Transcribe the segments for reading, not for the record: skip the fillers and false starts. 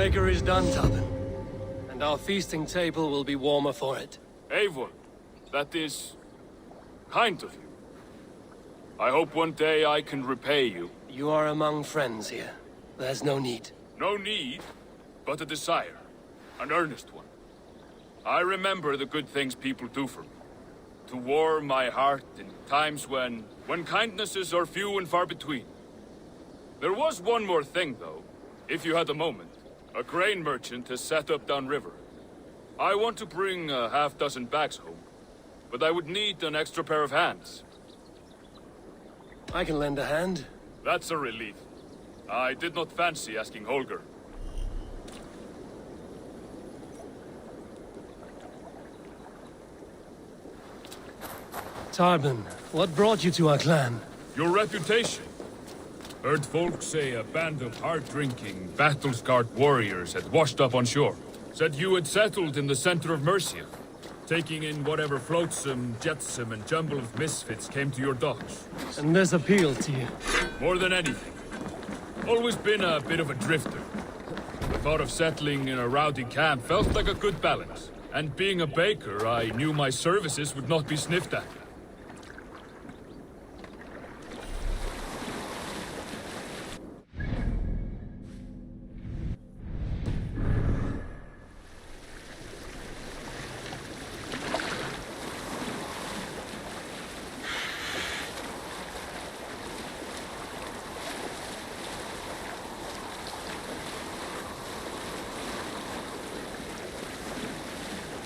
baker is done, Tubman. And our feasting table will be warmer for it. Eivor, that is kind of you. I hope one day I can repay you. You are among friends here. There's no need. No need, but a desire. An earnest one. I remember the good things people do for me. To warm my heart in times when kindnesses are few and far between. There was one more thing, though, if you had a moment. A grain merchant has set up downriver. I want to bring a half-dozen bags home, but I would need an extra pair of hands. I can lend a hand. That's a relief. I did not fancy asking Holger. Tarbin, what brought you to our clan? Your reputation. Heard folks say a band of hard-drinking, battle-scarred warriors had washed up on shore. Said you had settled in the center of Mercia, taking in whatever flotsam, jetsam, and jumble of misfits came to your docks. And this appealed to you? More than anything. Always been a bit of a drifter. The thought of settling in a rowdy camp felt like a good balance. And being a baker, I knew my services would not be sniffed at.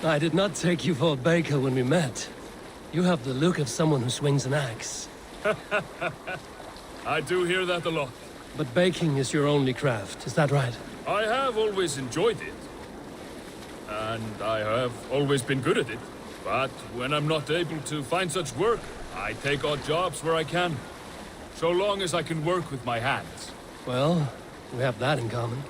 I did not take you for a baker when we met. You have the look of someone who swings an axe. I do hear that a lot. But baking is your only craft, is that right? I have always enjoyed it. And I have always been good at it. But when I'm not able to find such work, I take odd jobs where I can. So long as I can work with my hands. Well, we have that in common.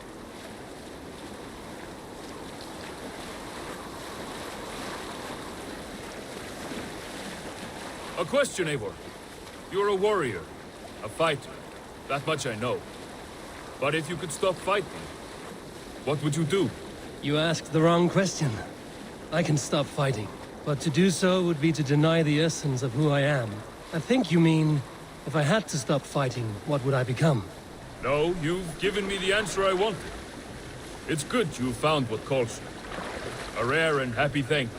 A question, Eivor. You're a warrior, a fighter. That much I know. But if you could stop fighting, what would you do? You asked the wrong question. I can stop fighting, but to do so would be to deny the essence of who I am. I think you mean, if I had to stop fighting, what would I become? No, you've given me the answer I wanted. It's good you found what calls you. A rare and happy thing.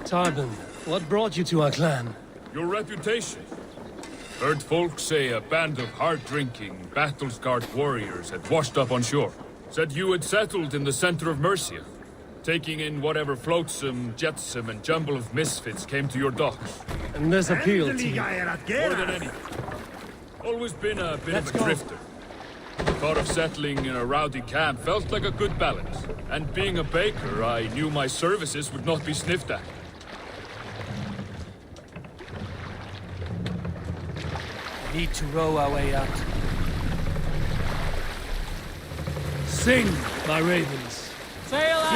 Tarbin, what brought you to our clan? Your reputation. Heard folks say a band of hard-drinking, battle-scarred warriors had washed up on shore. Said you had settled in the center of Mercia, taking in whatever flotsam, jetsam, and jumble of misfits came to your docks. And this appealed to you? More than anything. Always been a bit of a drifter. The thought of settling in a rowdy camp felt like a good balance. And being a baker, I knew my services would not be sniffed at. We need to row our way out. Sing, my ravens. Sail out!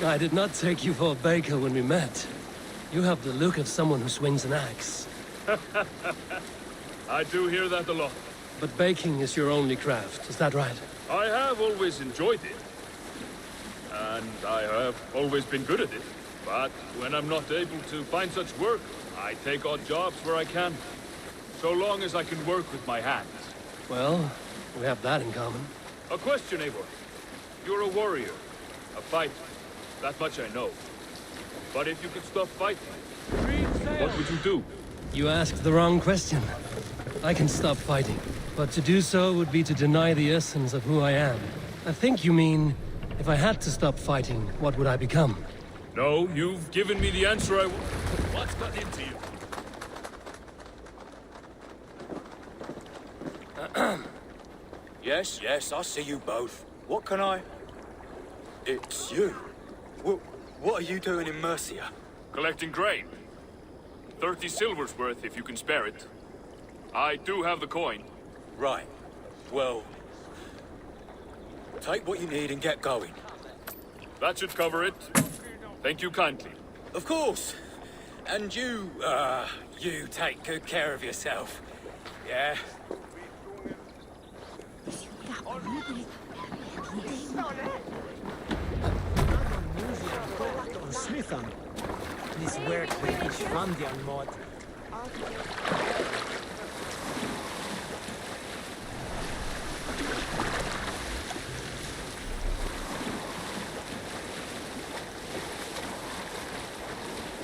I did not take you for a baker when we met. You have the look of someone who swings an axe. I do hear that a lot. But baking is your only craft, is that right? I have always enjoyed it. And I have always been good at it. But when I'm not able to find such work, I take odd jobs where I can. So long as I can work with my hands. Well, we have that in common. A question, Eivor. You're a warrior, a fighter. That much I know. But if you could stop fighting, what would you do? You asked the wrong question. I can stop fighting, but to do so would be to deny the essence of who I am. I think you mean, if I had to stop fighting, what would I become? No, you've given me the answer I want. What's got into you? Yes, I see you both. What can I... It's you. What are you doing in Mercia? Collecting grain. 30 silver's worth if you can spare it. I do have the coin. Right. Well... take what you need and get going. That should cover it. Thank you kindly. Of course. And you take good care of yourself. Yeah? Smithan. This weird British Vandian mod.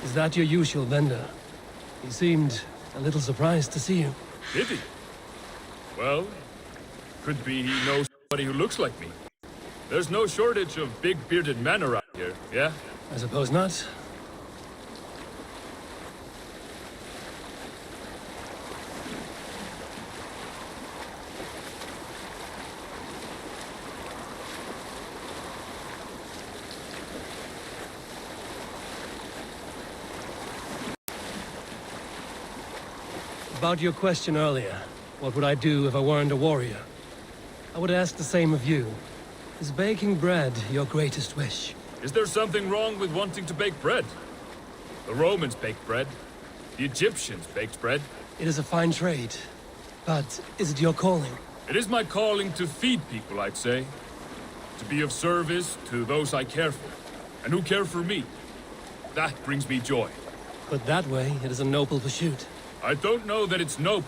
Is that your usual vendor? He seemed a little surprised to see you. Did he? Well, could be he knows somebody who looks like me. There's no shortage of big bearded men around here, yeah? I suppose not. About your question earlier, what would I do if I weren't a warrior? I would ask the same of you. Is baking bread your greatest wish? Is there something wrong with wanting to bake bread? The Romans baked bread. The Egyptians baked bread. It is a fine trade. But is it your calling? It is my calling to feed people, I'd say. To be of service to those I care for, and who care for me. That brings me joy. But that way, it is a noble pursuit. I don't know that it's noble.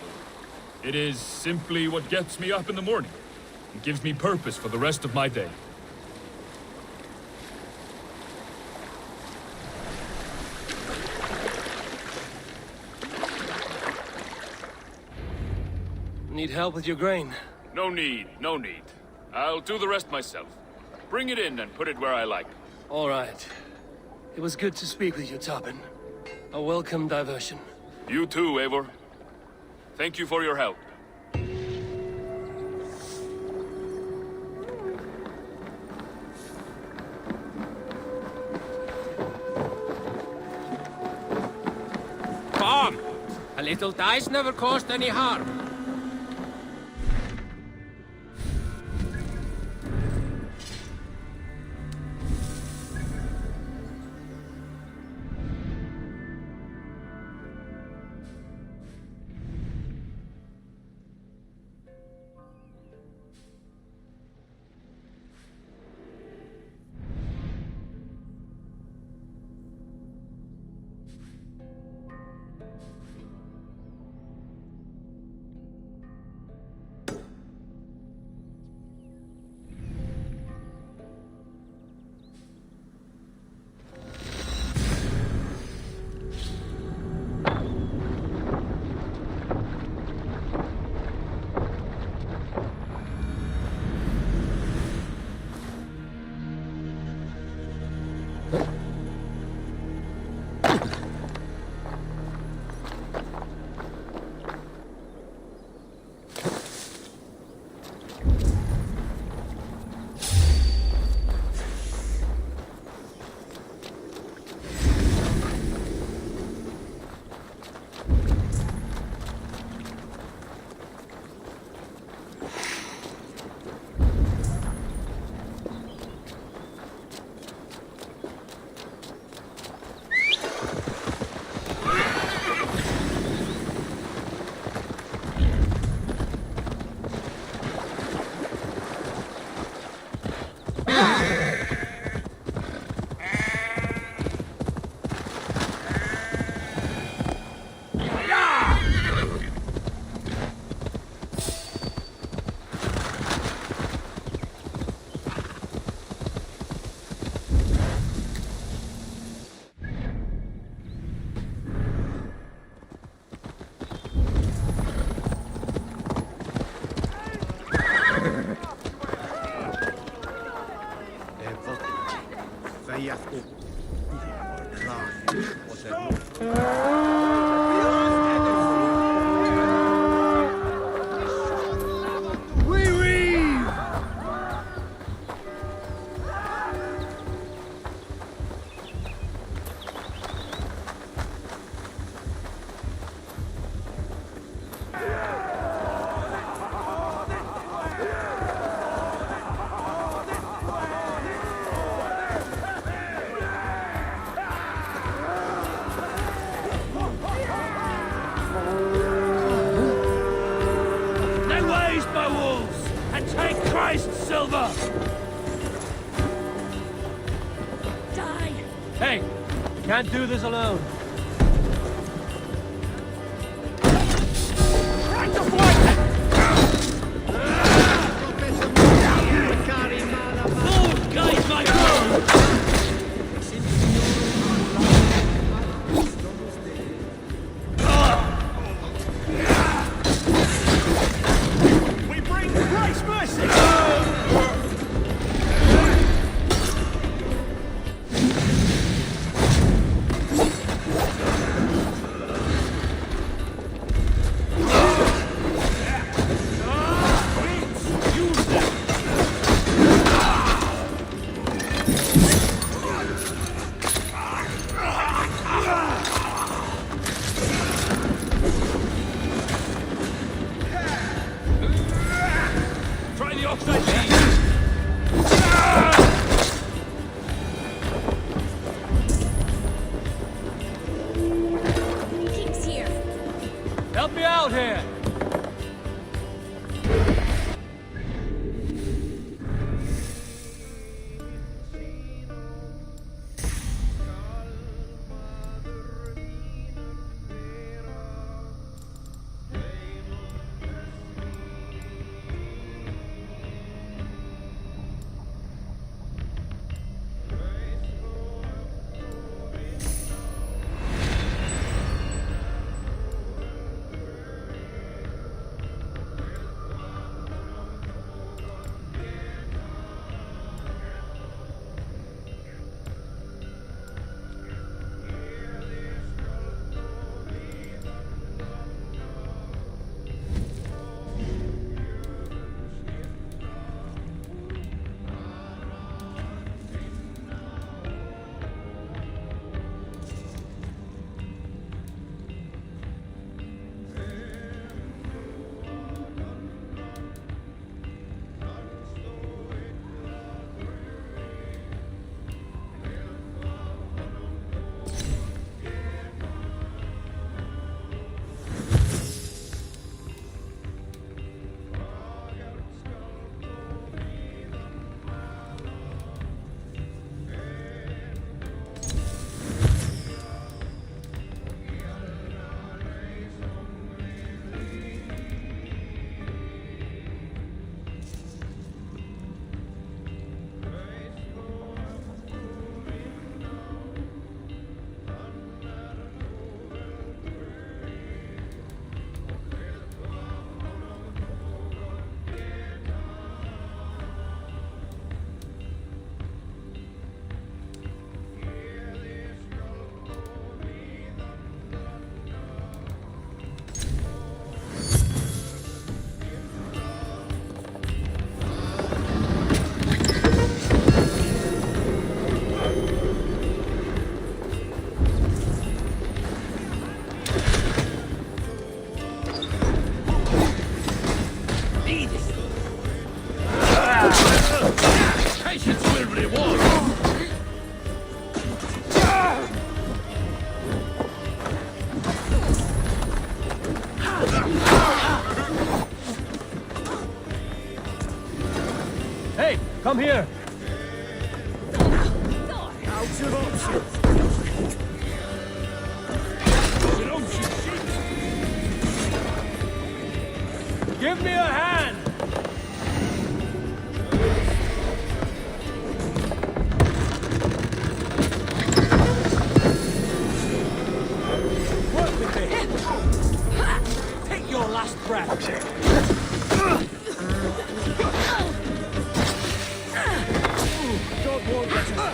It is simply what gets me up in the morning. It gives me purpose for the rest of my day. Need help with your grain? No need, no need. I'll do the rest myself. Bring it in and put it where I like. All right. It was good to speak with you, Tarbin. A welcome diversion. You too, Eivor. Thank you for your help. Come! A little dice never caused any harm. Hey, can't do this alone. Keeps here. Help me out here! Hey, come here! Give me a hand! Work with me! Take your last breath! God won't let us.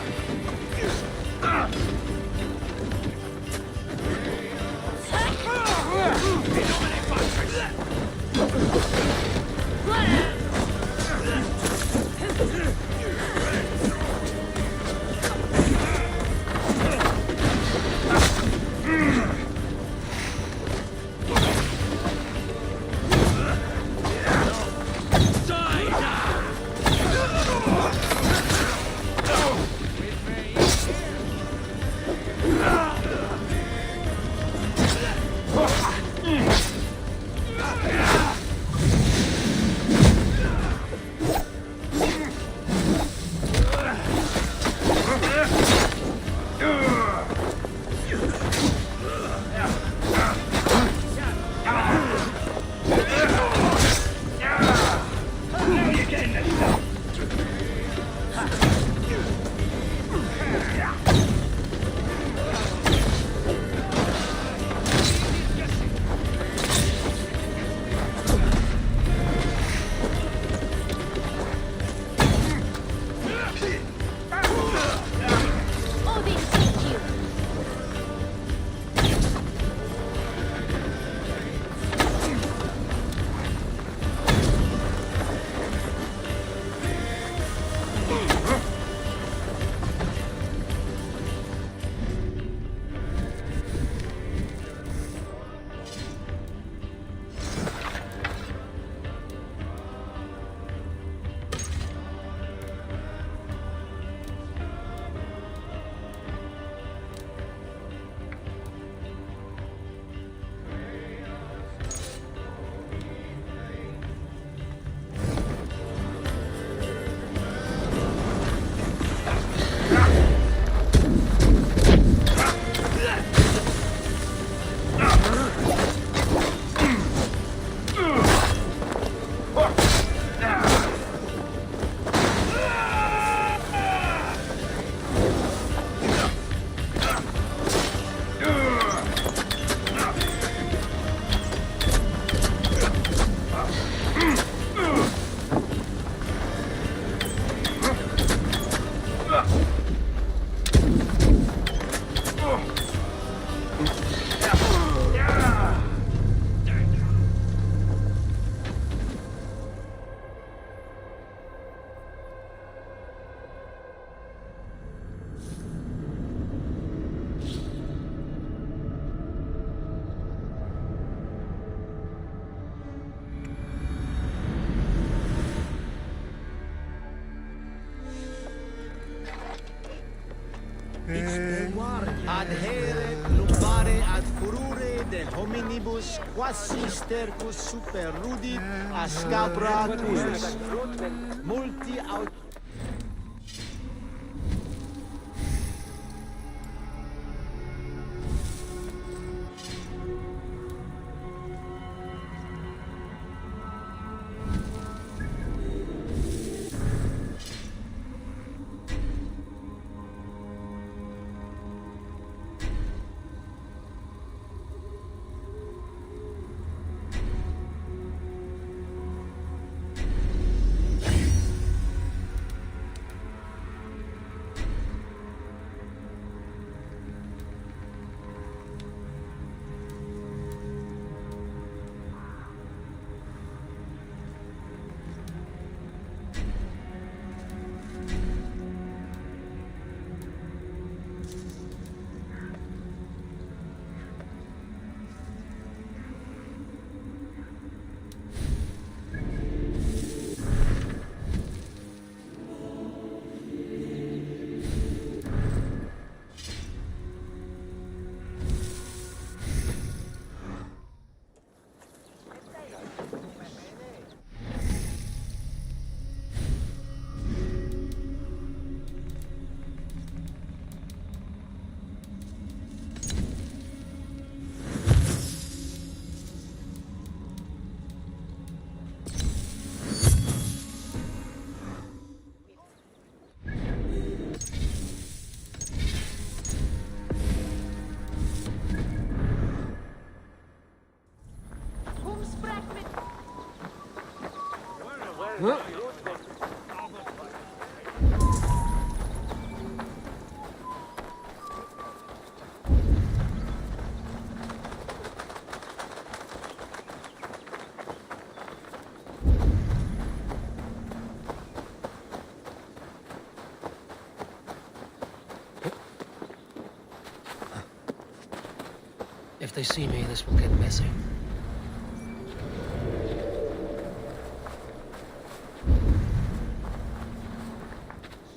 Adhere lumbare ad furore de hominibus quasi stercus super rudit ascabra tuus. Multi aut If they see me, this will get messy.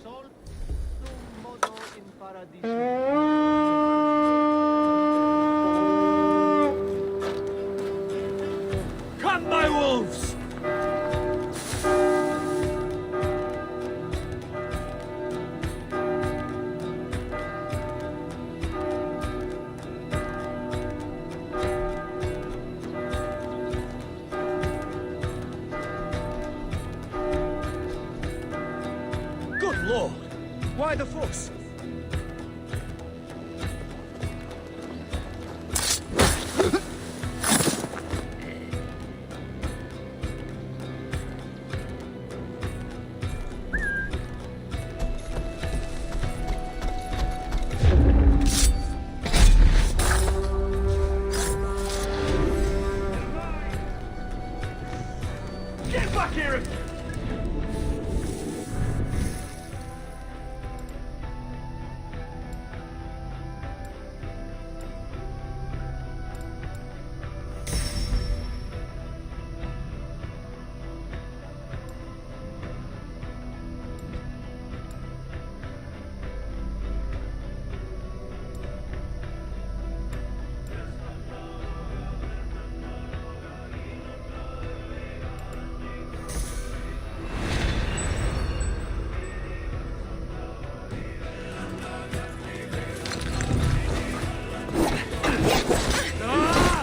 solum modo in paradiso. Come, my wolves! Good lord! Why the fuss? Get back here!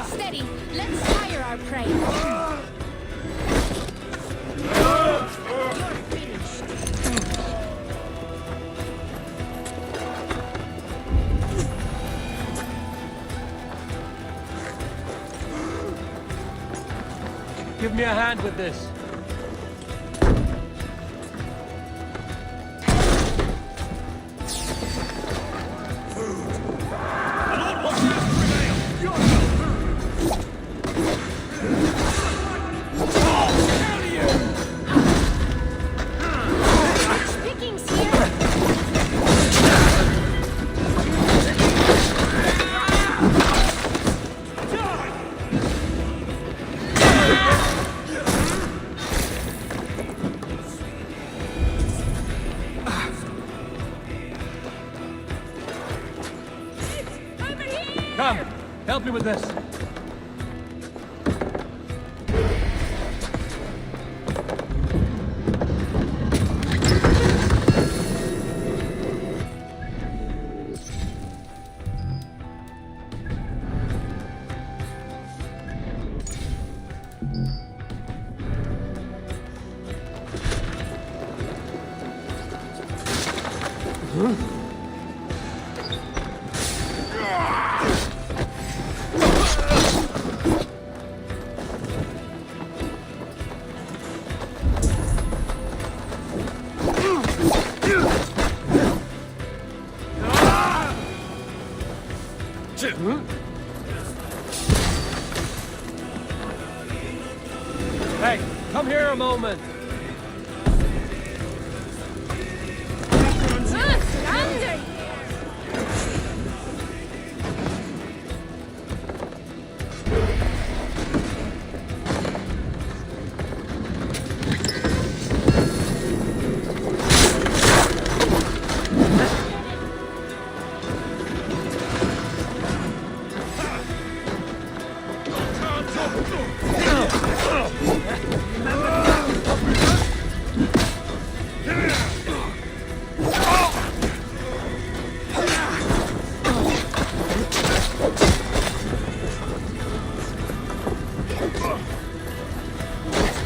Steady. Let's fire our prey. Give me a hand with this. Come, help me with this. Hey, come here a moment. Thunder!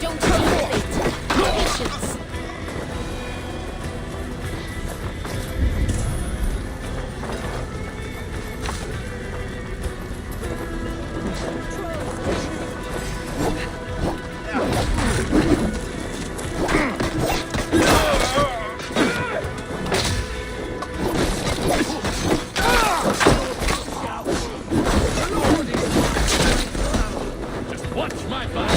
Don't hesitate. Patience. Watch my back!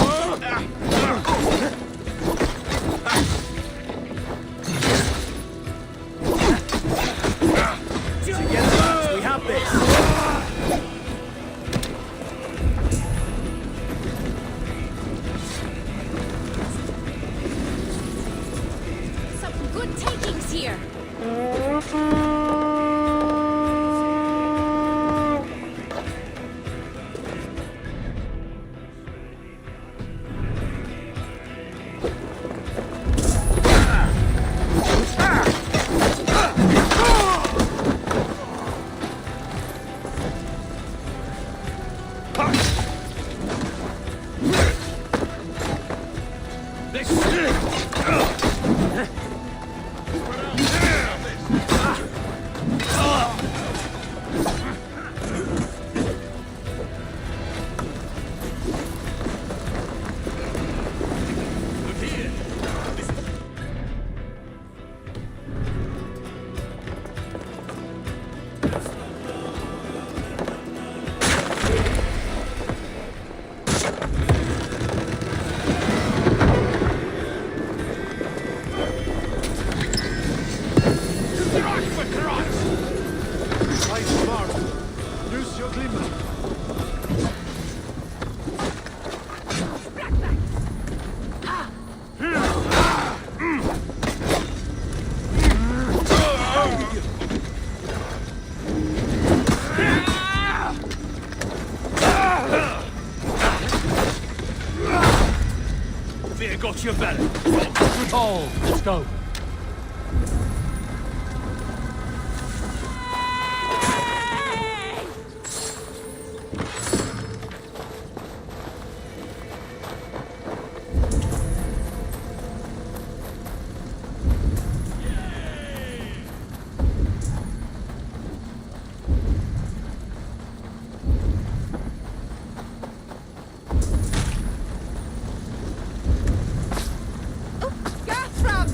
We have this. Some good takings here. Fear got your belly. Good hold. Let's go. Gathram!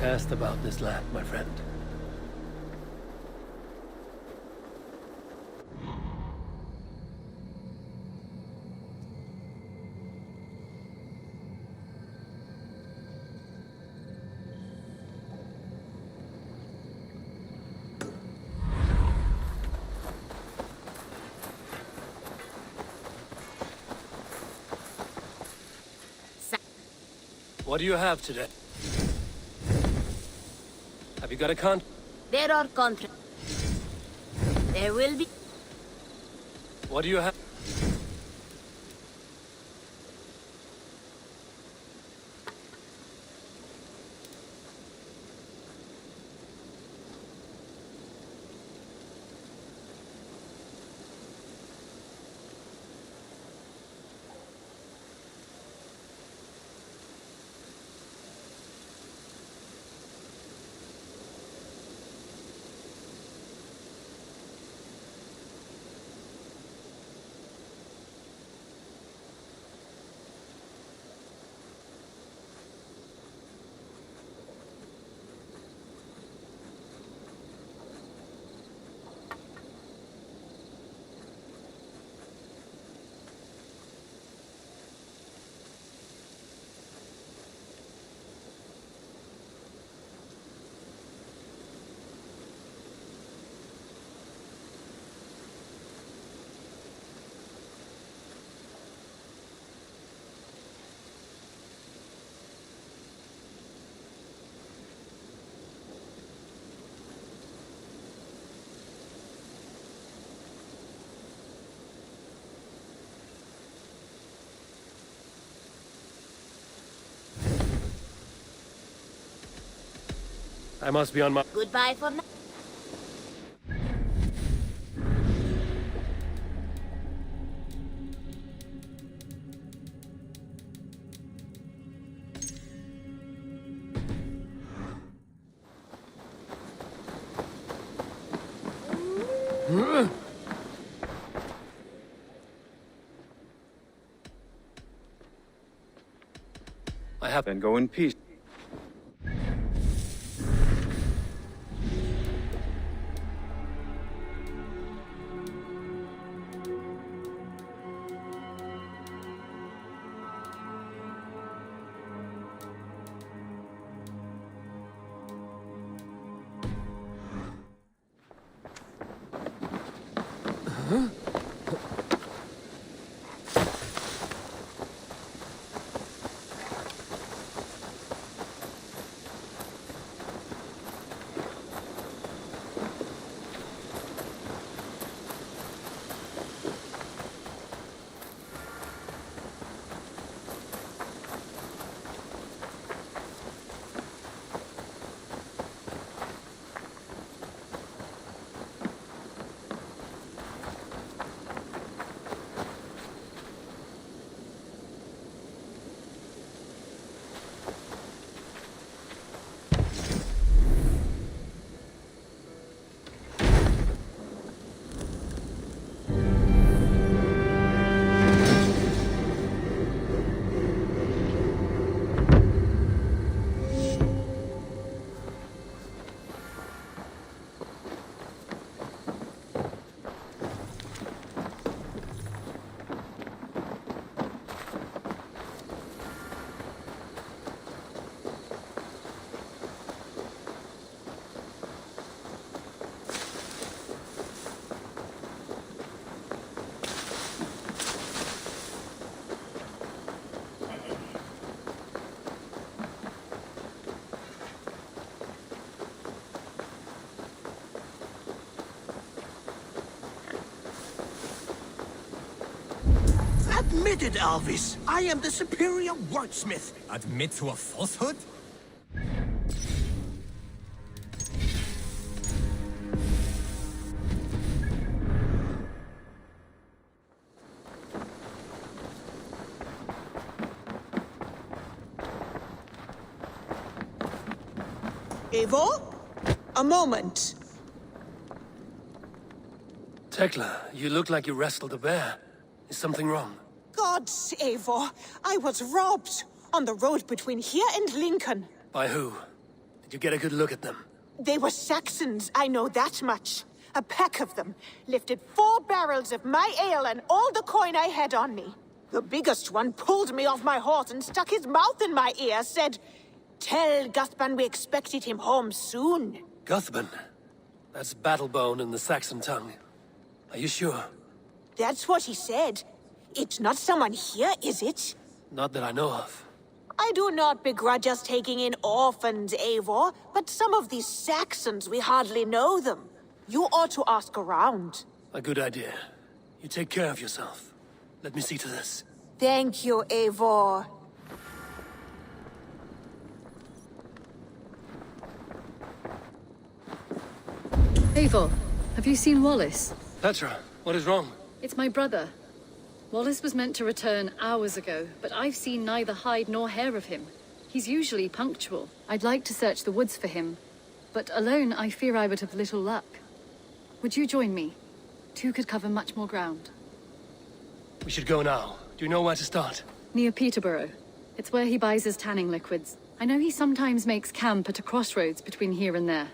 Asked about this land, my friend. What do you have today? Have you got a con? There are contracts. There will be... What do you have? I must be on my... Goodbye for now. I have... Then go in peace. Admit it, Alvis. I am the superior wordsmith. Admit to a falsehood? Eivor? A moment. Tekla, you look like you wrestled a bear. Is something wrong? Gods, Eivor, I was robbed on the road between here and Lincoln. By who? Did you get a good look at them? They were Saxons, I know that much. A pack of them lifted 4 barrels of my ale and all the coin I had on me. The biggest one pulled me off my horse and stuck his mouth in my ear, said, "Tell Guthban we expected him home soon." Guthban? That's Battlebone in the Saxon tongue. Are you sure? That's what he said. It's not someone here, is it? Not that I know of. I do not begrudge us taking in orphans, Eivor, but some of these Saxons, we hardly know them. You ought to ask around. A good idea. You take care of yourself. Let me see to this. Thank you, Eivor. Eivor, have you seen Wallace? Petra, what is wrong? It's my brother. Wallace was meant to return hours ago, but I've seen neither hide nor hair of him. He's usually punctual. I'd like to search the woods for him, but alone I fear I would have little luck. Would you join me? 2 could cover much more ground. We should go now. Do you know where to start? Near Peterborough. It's where he buys his tanning liquids. I know he sometimes makes camp at a crossroads between here and there.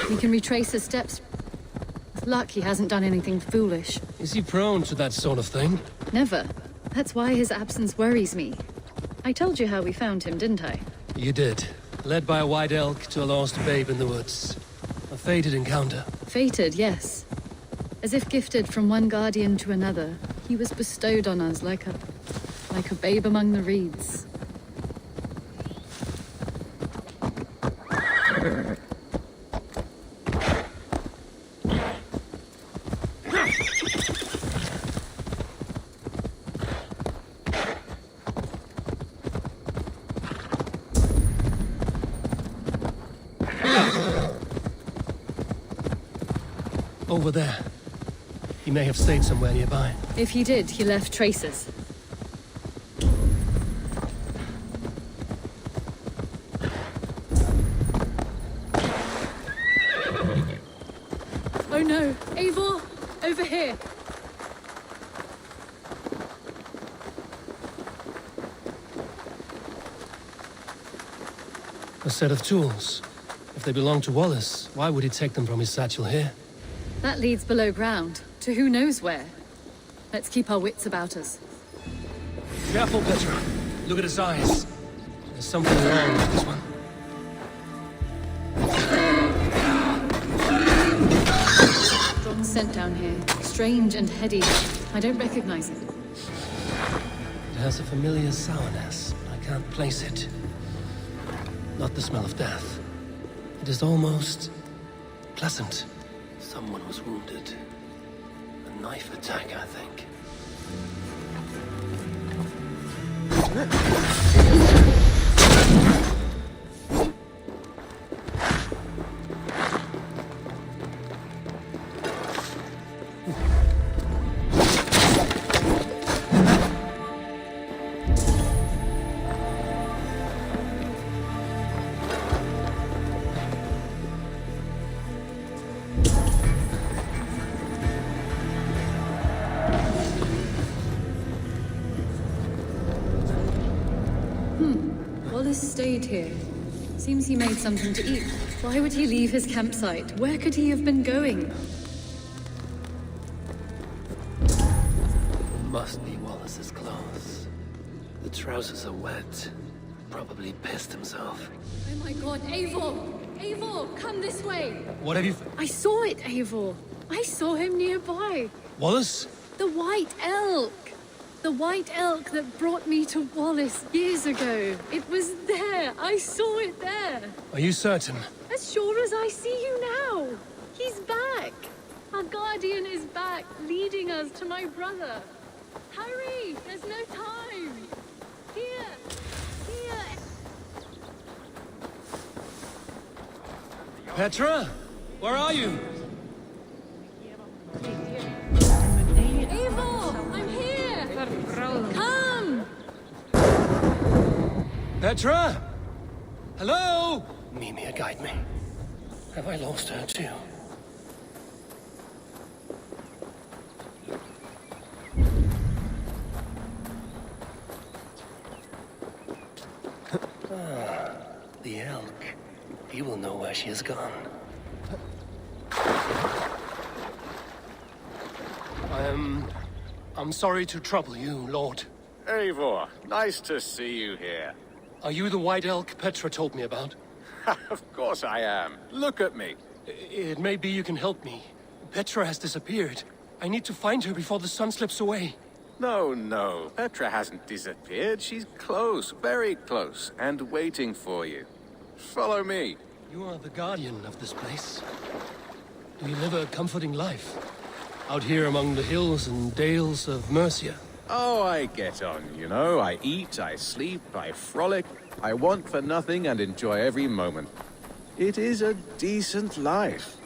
We can retrace his steps. With luck, he hasn't done anything foolish. Is he prone to that sort of thing? Never. That's why his absence worries me. I told you how we found him, didn't I? You did. Led by a white elk to a lost babe in the woods. A fated encounter. Fated, yes. As if gifted from one guardian to another, he was bestowed on us like a babe among the reeds. Over there. He may have stayed somewhere nearby. If he did, he left traces. Oh no, Eivor! Over here! A set of tools. If they belong to Wallace, why would he take them from his satchel here? That leads below ground, to who knows where. Let's keep our wits about us. Careful, Petra. Look at his eyes. There's something wrong with this one. Strong scent down here. Strange and heady. I don't recognize it. It has a familiar sourness, but I can't place it. Not the smell of death. It is almost pleasant. Someone was wounded. A knife attack, I think. Wallace stayed here. Seems he made something to eat. Why would he leave his campsite? Where could he have been going? Must be Wallace's clothes. The trousers are wet. Probably pissed himself. Oh my god, Eivor! Eivor, come this way! What have you... I saw it, Eivor! I saw him nearby! Wallace? The White Elk! The White Elk that brought me to Wallace years ago. It was there! I saw it there! Are you certain? As sure as I see you now! He's back! Our guardian is back, leading us to my brother! Hurry! There's no time! Here! Here! Petra? Where are you? Eivor! I'm here! Come! Petra? Hello? Mimir, guide me. Have I lost her too? The elk. He will know where she has gone. I'm sorry to trouble you, Lord. Eivor, nice to see you here. Are you the white elk Petra told me about? Of course I am. Look at me. It may be you can help me. Petra has disappeared. I need to find her before the sun slips away. No. Petra hasn't disappeared. She's close, very close, and waiting for you. Follow me. You are the guardian of this place. Do you live a comforting life? Out here among the hills and dales of Mercia? Oh, I get on, you know. I eat, I sleep, I frolic. I want for nothing and enjoy every moment. It is a decent life.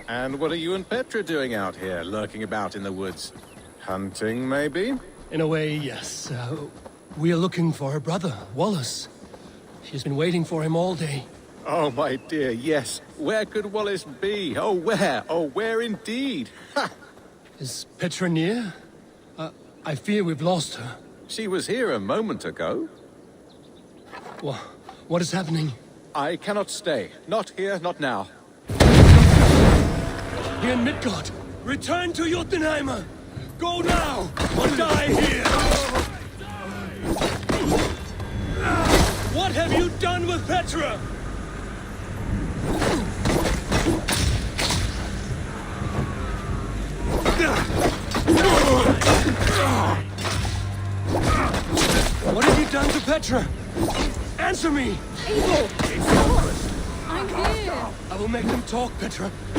And what are you and Petra doing out here, lurking about in the woods? Hunting, maybe? In a way, yes. We are looking for her brother, Wallace. She's been waiting for him all day. Oh, my dear, yes. Where could Wallace be? Oh, where? Oh, where indeed? Ha! Is Petra near? I fear we've lost her. She was here a moment ago. What is happening? I cannot stay. Not here, not now. Here in Midgard! Return to Jotunheimer! Go now, or die here! What have you done with Petra? What have you done to Petra? Answer me! Eivor! I'm here! I will make them talk, Petra. I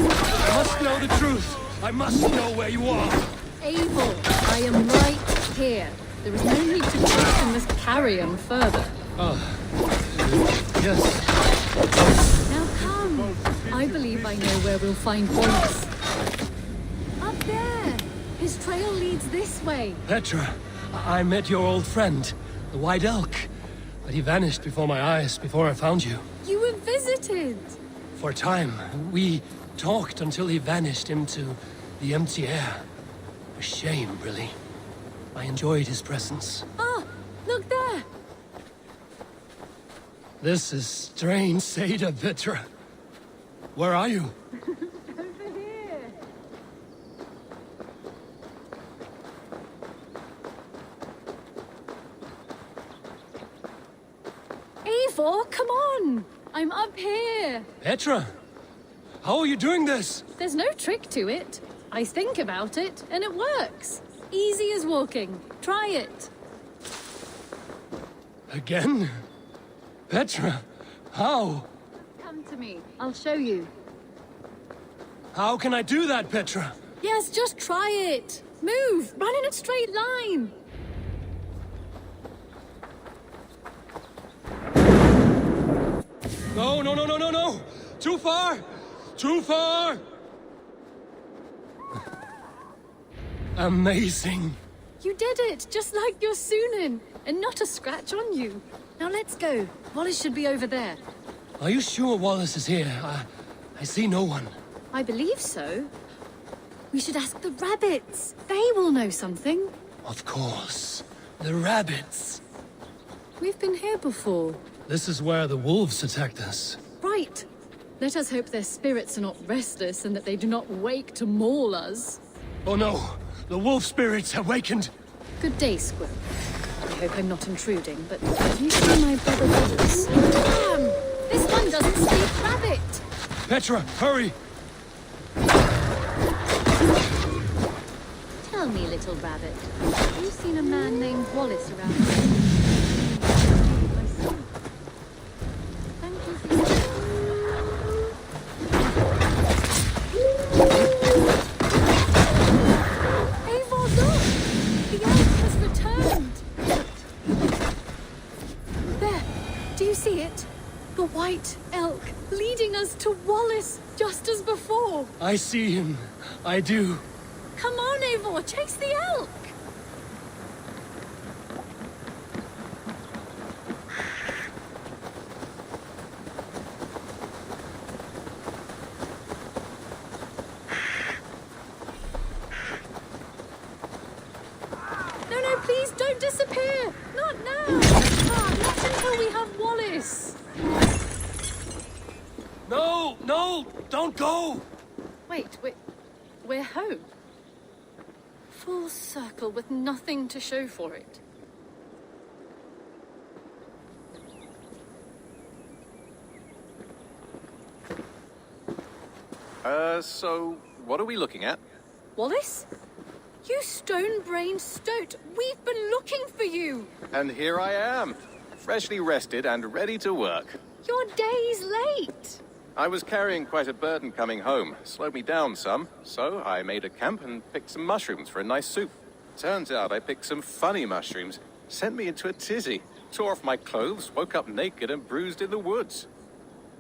must know the truth. I must know where you are. Eivor, I am right here. There is no need to question this carrion further. Yes. Now come. I believe I know where we'll find Wallace. Up there! His trail leads this way. Petra, I met your old friend, the White Elk. But he vanished before my eyes, before I found you. You were visited! For a time, we talked until he vanished into the empty air. A shame, really. I enjoyed his presence. Ah, look there! This is strange, Seda Vitra. Where are you? Over here! Eivor, come on! I'm up here! Petra! How are you doing this? There's no trick to it. I think about it, and it works. Easy as walking. Try it. Again? Petra, how? Come to me. I'll show you. How can I do that, Petra? Yes, just try it. Move. Run in a straight line. No, no, no, no, no, no! Too far! Too far! Amazing. You did it, just like your Sunan, and not a scratch on you. Now let's go. Wallace should be over there. Are you sure Wallace is here? I see no one. I believe so. We should ask the rabbits. They will know something. Of course. The rabbits. We've been here before. This is where the wolves attacked us. Right. Let us hope their spirits are not restless and that they do not wake to maul us. Oh no! The wolf spirits awakened! Good day, Squill. I hope I'm not intruding, but have you seen my brother Wallace? Damn! This one doesn't speak rabbit! Petra, hurry! Tell me, little rabbit, have you seen a man named Wallace around here? I see. Thank you for your... Eivor, look! The elk has returned! There! Do you see it? The white elk leading us to Wallace, just as before! I see him. I do. Come on, Eivor, chase the elk! No, no, please don't disappear! Not now! Ah, not until we have Wallace! No, no, don't go! Wait, we're home. Full circle with nothing to show for it. So what are we looking at? Wallace? You stone-brained stoat! We've been looking for you! And here I am, freshly rested and ready to work. You're days late! I was carrying quite a burden coming home, slowed me down some, so I made a camp and picked some mushrooms for a nice soup. Turns out I picked some funny mushrooms, sent me into a tizzy, tore off my clothes, woke up naked and bruised in the woods.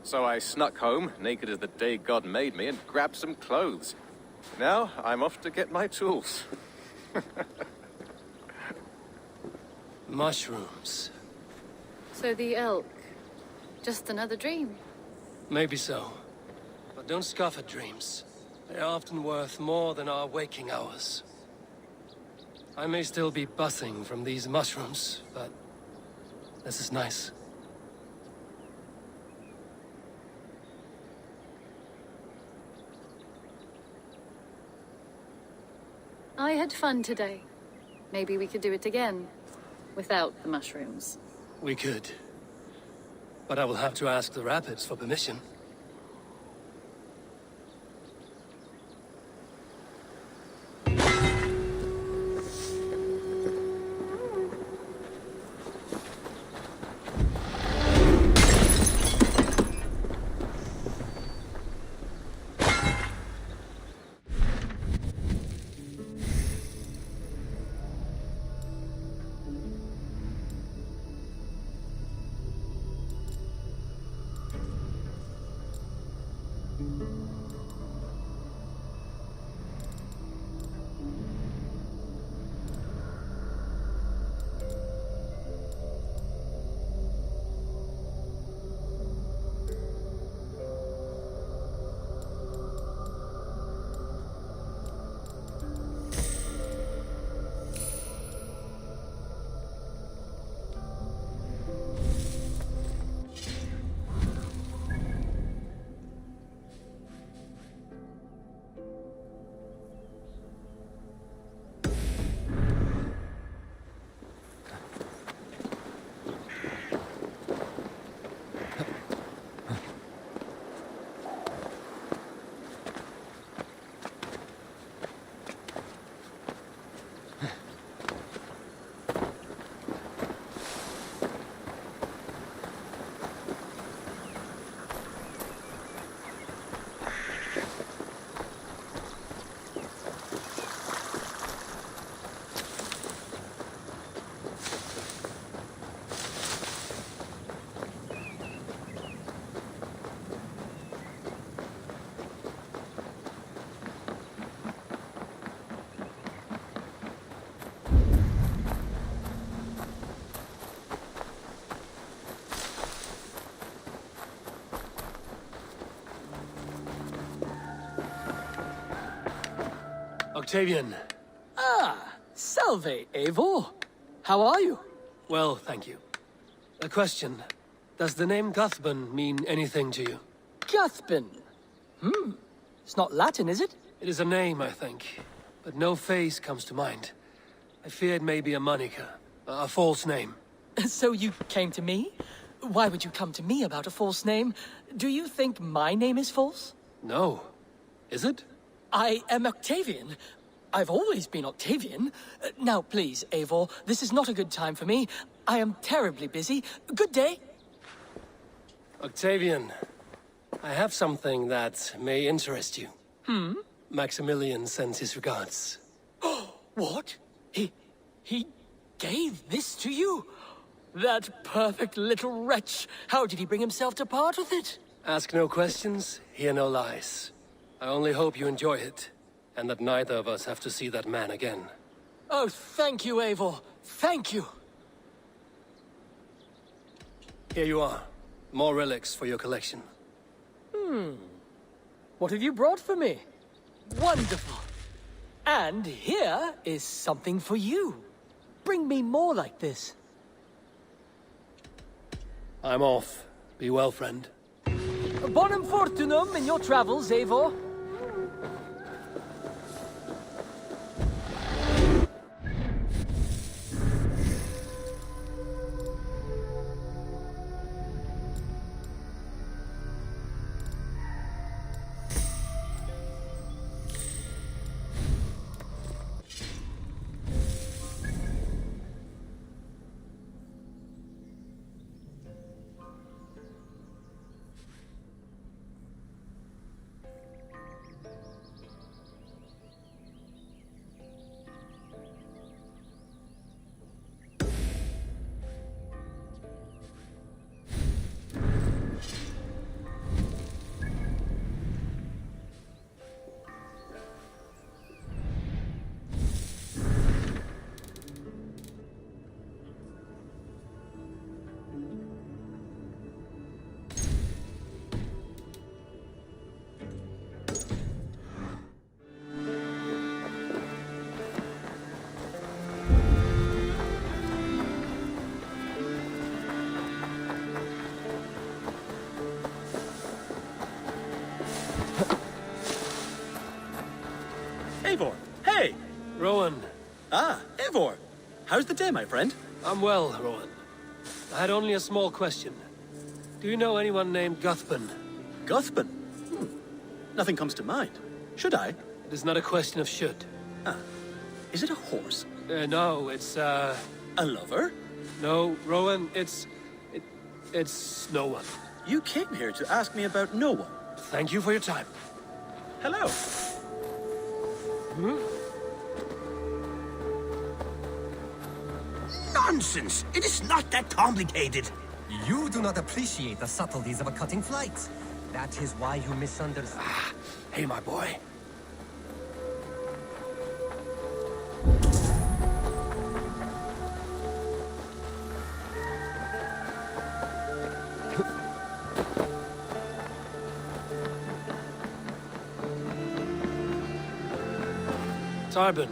So I snuck home, naked as the day God made me, and grabbed some clothes. Now I'm off to get my tools. Mushrooms. So the elk, just another dream. Maybe so. But don't scoff at dreams. They're often worth more than our waking hours. I may still be buzzing from these mushrooms, but this is nice. I had fun today. Maybe we could do it again. Without the mushrooms. We could. But I will have to ask the rabbits for permission. Octavian. Salve, Eivor. How are you? Well, thank you. A question. Does the name Cuthbern mean anything to you? Cuthbern. It's not Latin, is it? It is a name, I think. But no face comes to mind. I fear it may be a moniker. A false name. So you came to me? Why would you come to me about a false name? Do you think my name is false? No. Is it? I am Octavian. I've always been Octavian. Now, please, Eivor, this is not a good time for me. I am terribly busy. Good day. Octavian, I have something that may interest you. Maximilian sends his regards. What? He gave this to you? That perfect little wretch. How did he bring himself to part with it? Ask no questions, hear no lies. I only hope you enjoy it, and that neither of us have to see that man again. Oh, thank you, Eivor. Thank you. Here you are. More relics for your collection. What have you brought for me? Wonderful. And here is something for you. Bring me more like this. I'm off. Be well, friend. Bonum fortunum in your travels, Eivor. Eivor, hey! Rowan. Eivor! How's the day, my friend? I'm well, Rowan. I had only a small question. Do you know anyone named Cuthbern? Guthbin? Nothing comes to mind. Should I? It is not a question of should. Is it a horse? No, it's, A lover? No, Rowan, it's no one. You came here to ask me about no one. Thank you for your time. Hello. Nonsense! It is not that complicated. You do not appreciate the subtleties of a cutting flight. That is why you misunderstand. Hey, my boy. Tarbin,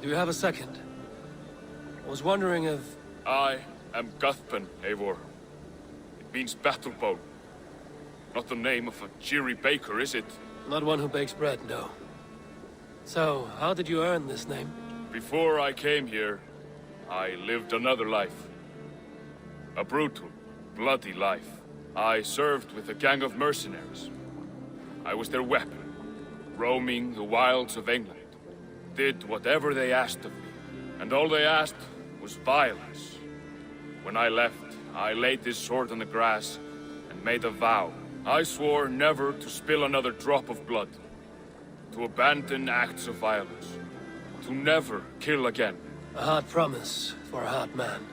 do you have a second? I was wondering if... I am Cuthbern, Eivor. It means battle bow. Not the name of a cheery baker, is it? Not one who bakes bread, no. So, how did you earn this name? Before I came here, I lived another life. A brutal, bloody life. I served with a gang of mercenaries. I was their weapon, roaming the wilds of England. Did whatever they asked of me, and all they asked was violence. When I left, I laid this sword on the grass and made a vow. I swore never to spill another drop of blood, to abandon acts of violence, to never kill again. A hard promise for a hard man.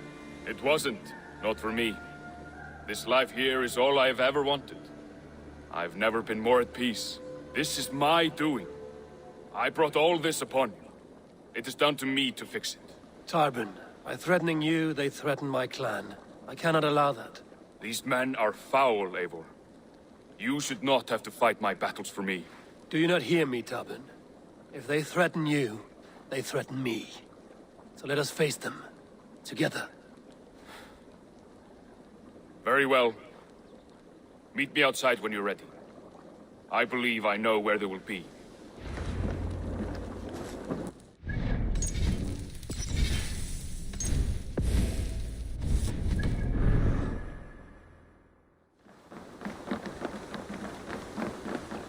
It wasn't, not for me. This life here is all I've ever wanted. I've never been more at peace. This is my doing. I brought all this upon you. It is down to me to fix it. Tarbin, by threatening you, they threaten my clan. I cannot allow that. These men are foul, Eivor. You should not have to fight my battles for me. Do you not hear me, Tarbin? If they threaten you, they threaten me. So let us face them. Together. Very well. Meet me outside when you're ready. I believe I know where they will be.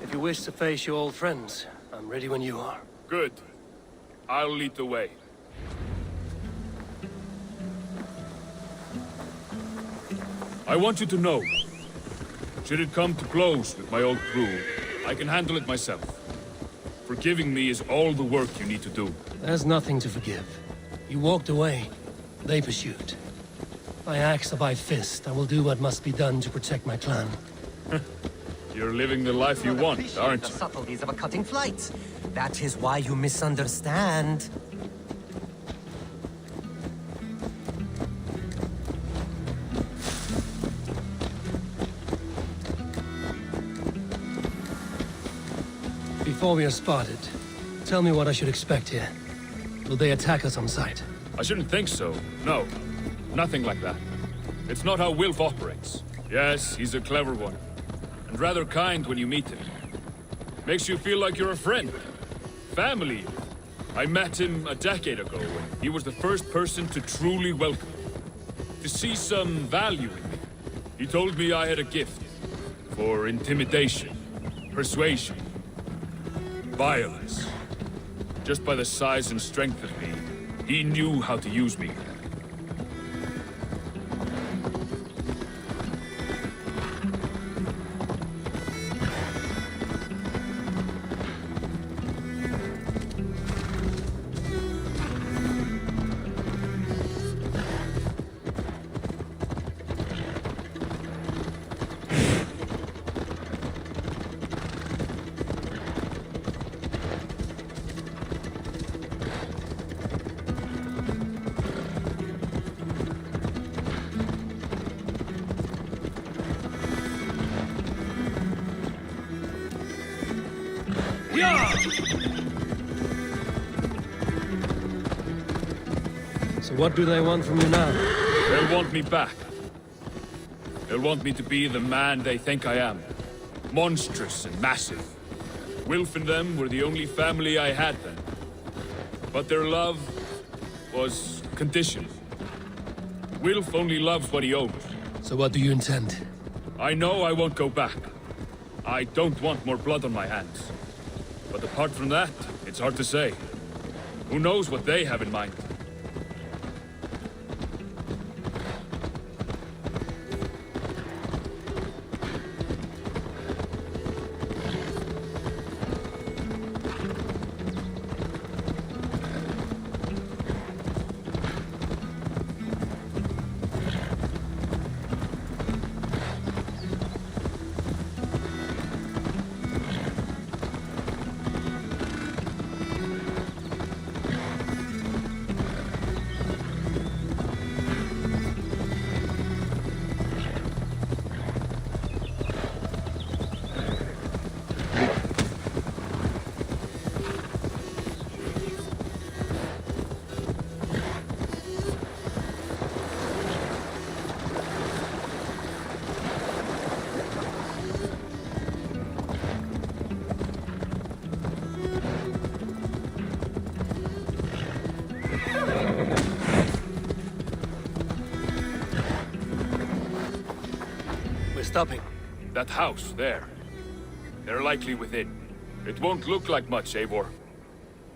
If you wish to face your old friends, I'm ready when you are. Good. I'll lead the way. I want you to know, should it come to blows with my old crew, I can handle it myself. Forgiving me is all the work you need to do. There's nothing to forgive. You walked away. They pursued. By axe or by fist, I will do what must be done to protect my clan. You're living the life you want, aren't The you? subtleties of a cutting flight. That is why you misunderstand. Before we are spotted, tell me what I should expect here. Will they attack us on sight? I shouldn't think so. No. Nothing like that. It's not how Wilf operates. Yes, he's a clever one. And rather kind when you meet him. Makes you feel like you're a friend. Family. I met him a decade ago when he was the first person to truly welcome me. To see some value in me. He told me I had a gift. For intimidation. Persuasion. Violence. Just by the size and strength of me, he knew how to use me. So what do they want from you now? They'll want me back. They'll want me to be the man they think I am. Monstrous and massive. Wilf and them were the only family I had then. But their love was conditional. Wilf only loves what he owns. So what do you intend? I know I won't go back. I don't want more blood on my hands. But apart from that, it's hard to say. Who knows what they have in mind? Stopping. That house, there. They're likely within. It won't look like much, Eivor.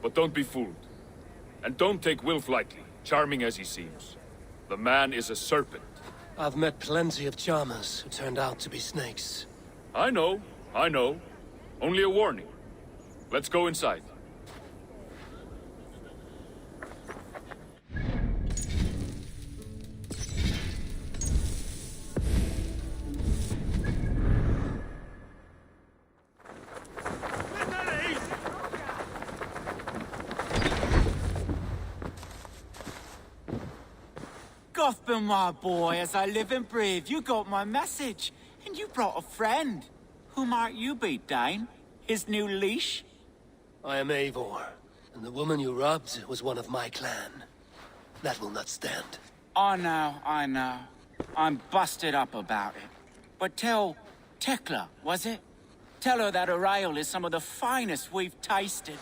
But don't be fooled. And don't take Wilf lightly, charming as he seems. The man is a serpent. I've met plenty of charmers who turned out to be snakes. I know. Only a warning. Let's go inside. Gotham, my boy, as I live and breathe, you got my message. And you brought a friend. Who might you be, Dane? His new leash? I am Eivor, and the woman you robbed was one of my clan. That will not stand. I know. I'm busted up about it. But tell Tekla, was it? Tell her that her ale is some of the finest we've tasted.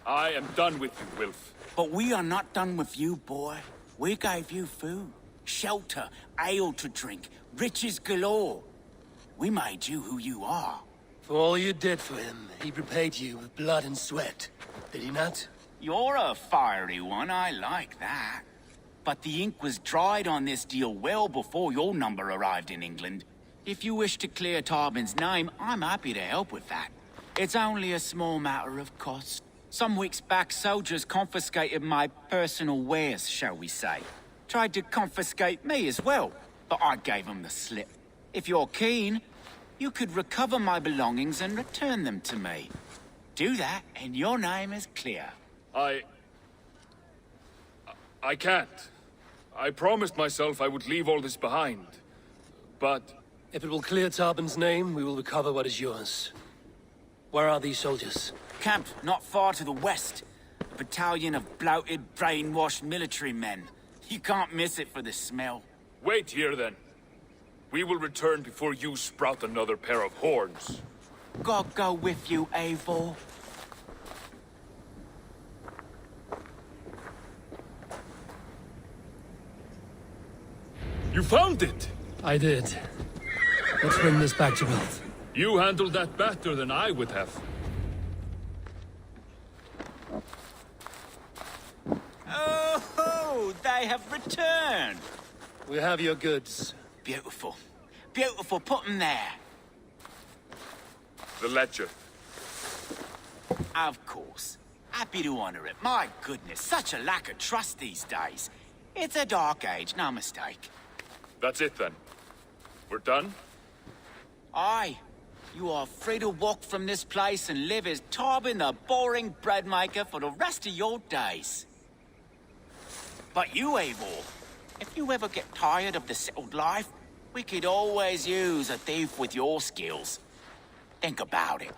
I am done with you, Wilf. But we are not done with you, boy. We gave you food, shelter, ale to drink, riches galore. We made you who you are. For all you did for him, he repaid you with blood and sweat. Did he not? You're a fiery one, I like that. But the ink was dried on this deal well before your number arrived in England. If you wish to clear Tarbin's name, I'm happy to help with that. It's only a small matter of cost. Some weeks back, soldiers confiscated my personal wares, shall we say. Tried to confiscate me as well, but I gave them the slip. If you're keen, you could recover my belongings and return them to me. Do that, and your name is clear. I can't. I promised myself I would leave all this behind. But... If it will clear Tarbin's name, we will recover what is yours. Where are these soldiers? Camped not far to the west. A battalion of bloated, brainwashed military men. You can't miss it for the smell. Wait here, then. We will return before you sprout another pair of horns. God go with you, Eivor. You found it! I did. Let's bring this back to Wilf. You handled that better than I would have. Oh, they have returned. We have your goods. Beautiful. Beautiful, put them there. The ledger. Of course. Happy to honor it. My goodness, such a lack of trust these days. It's a dark age, no mistake. That's it, then. We're done? Aye. You are free to walk from this place and live as Tarbin the boring bread maker for the rest of your days. But you, Eivor, if you ever get tired of the settled life, we could always use a thief with your skills. Think about it.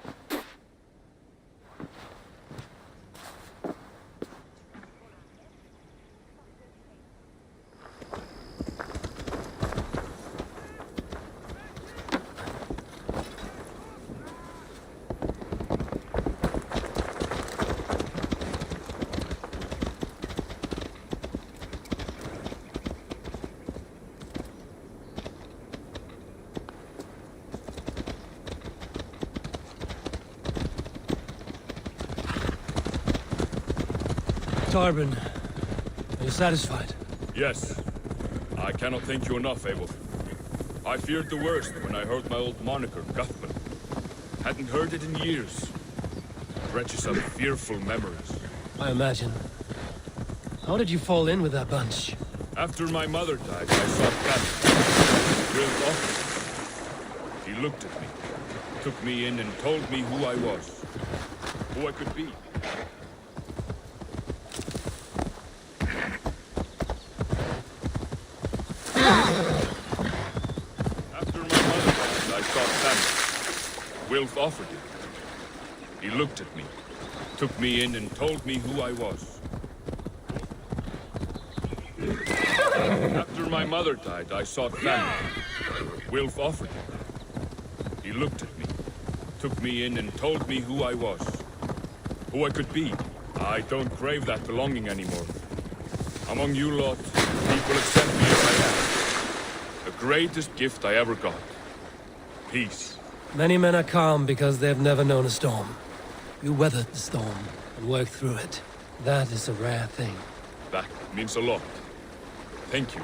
Tarbin, are you satisfied? Yes. I cannot thank you enough, Abel. I feared the worst when I heard my old moniker, Guthman. Hadn't heard it in years. Wrenches up fearful memories. I imagine. How did you fall in with that bunch? After my mother died, I saw Gavin. Real officer. He looked at me, took me in and told me who I was. Who I could be. Wilf offered it. He looked at me, took me in and told me who I was. After my mother died, I sought family. Wilf offered it. He looked at me, took me in and told me who I was. Who I could be. I don't crave that belonging anymore. Among you lot, people accept me as I am. The greatest gift I ever got. Peace. Many men are calm because they have never known a storm. You weathered the storm and worked through it. That is a rare thing. That means a lot. Thank you.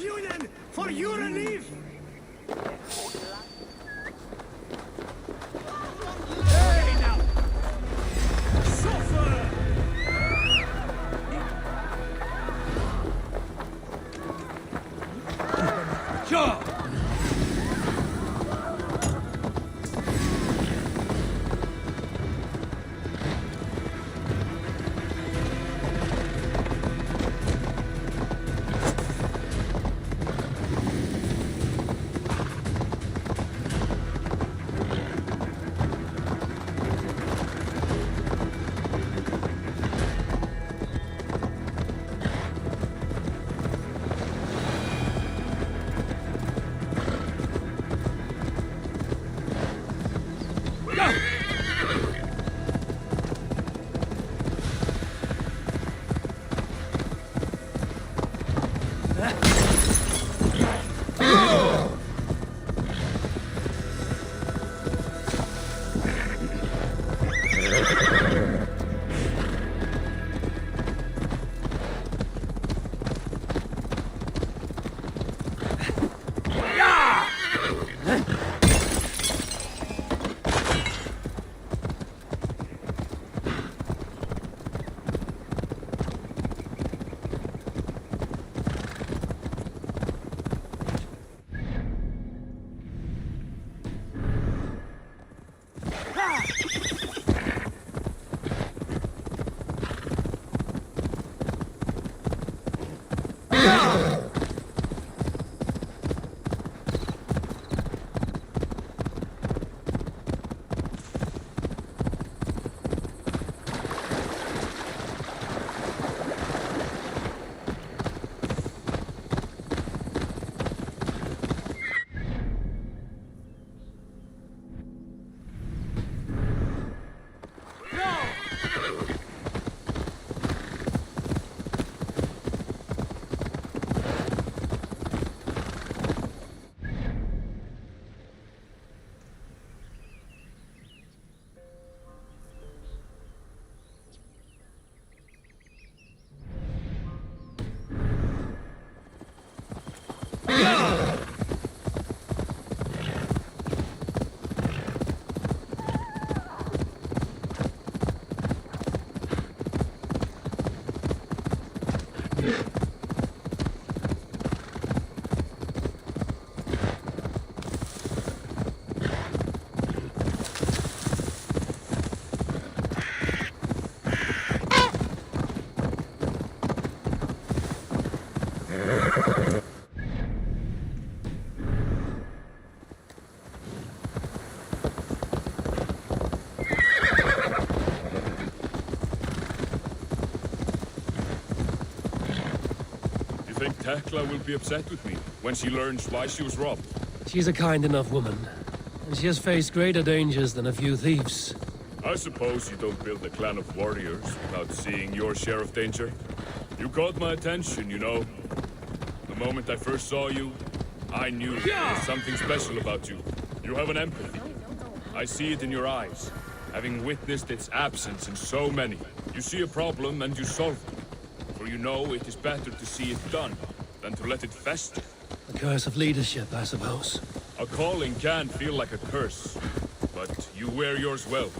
Union for your relief! Hey now! Suffer! Sure! Think Tekla will be upset with me when she learns why she was robbed? She's a kind enough woman, and she has faced greater dangers than a few thieves. I suppose you don't build a clan of warriors without seeing your share of danger. You caught my attention, you know. The moment I first saw you, I knew there was something special about you. You have an empathy. I see it in your eyes, having witnessed its absence in so many. You see a problem and you solve it. For you know it is better to see it done than to let it fester. The curse of leadership, I suppose. A calling can feel like a curse, but you wear yours well.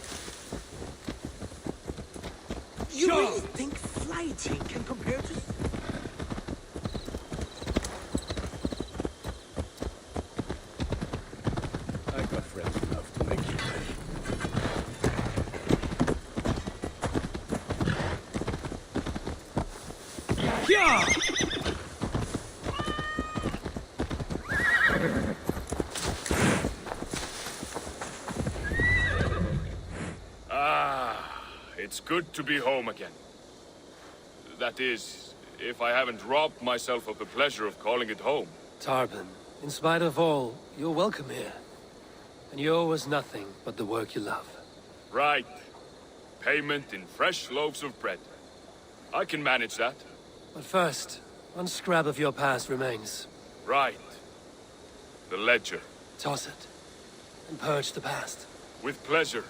You really think fighting can compare to... I got friends enough to make you ready. Yeah! It's good to be home again. That is, if I haven't robbed myself of the pleasure of calling it home. Tarban, in spite of all, you're welcome here. And you owe us nothing but the work you love. Right. Payment in fresh loaves of bread. I can manage that. But first, one scrap of your past remains. Right. The ledger. Toss it, and purge the past. With pleasure.